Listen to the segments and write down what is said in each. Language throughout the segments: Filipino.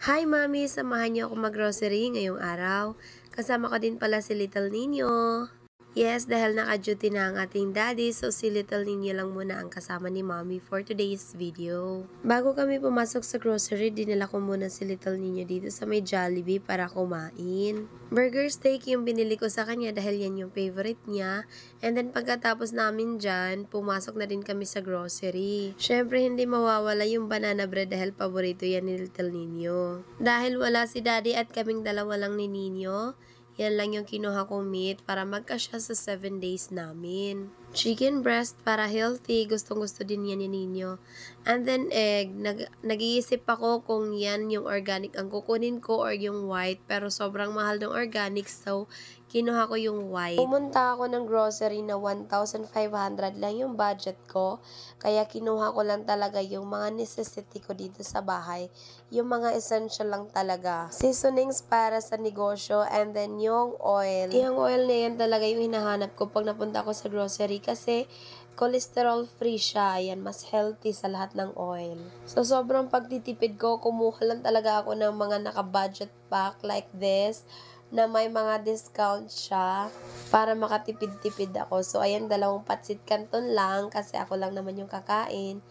Hi Mami! Samahan niyo ako mag-grocery ngayong araw. Kasama ko din pala si Little Nino. Yes, dahil naka-duty na ang ating daddy, so si Little Nino lang muna ang kasama ni Mommy for today's video. Bago kami pumasok sa grocery, dinala ko muna si Little Nino dito sa may Jollibee para kumain. Burger steak yung binili ko sa kanya dahil yan yung favorite niya. And then pagkatapos namin dyan, pumasok na din kami sa grocery. Syempre hindi mawawala yung banana bread dahil paborito yan ni Little Nino. Dahil wala si daddy at kaming dalawa lang ni Nino, yan lang yung kinuha kong meat para magkasya sa 7 days namin. Chicken breast para healthy, gustong-gusto din yan ni Nino. And then egg, nag-iisip ako kung yan yung organic ang kukunin ko or yung white, pero sobrang mahal ng organic, so kinuha ko yung white. Pumunta ako ng grocery na 1,500 lang yung budget ko, kaya kinuha ko lang talaga yung mga necessity ko dito sa bahay, yung mga essential lang talaga. Seasonings para sa negosyo, and then yung oil. Yung oil na yan talaga yung hinahanap ko pag napunta ako sa grocery kasi cholesterol free siya. Ayan, mas healthy sa lahat ng oil. So, sobrang pagtitipid ko, kumuha lang talaga ako ng mga naka-budget pack like this na may mga discount siya para makatipid-tipid ako. So, ayan, 2 patsit canton lang kasi ako lang naman yung kakain.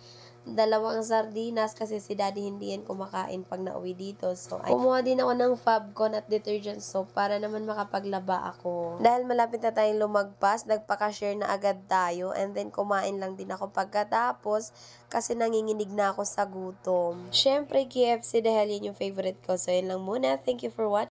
2 sardinas kasi si daddy hindi yan kumakain pag nauwi dito. So, kumuha din ako ng Fabcon at detergent soap para naman makapaglaba ako. Dahil malapit na tayong lumagpas, nagpaka-share na agad tayo and then kumain lang din ako pagkatapos kasi nanginginig na ako sa gutom. Syempre, KFC dahil yan yung favorite ko. So, yun lang muna. Thank you for watching.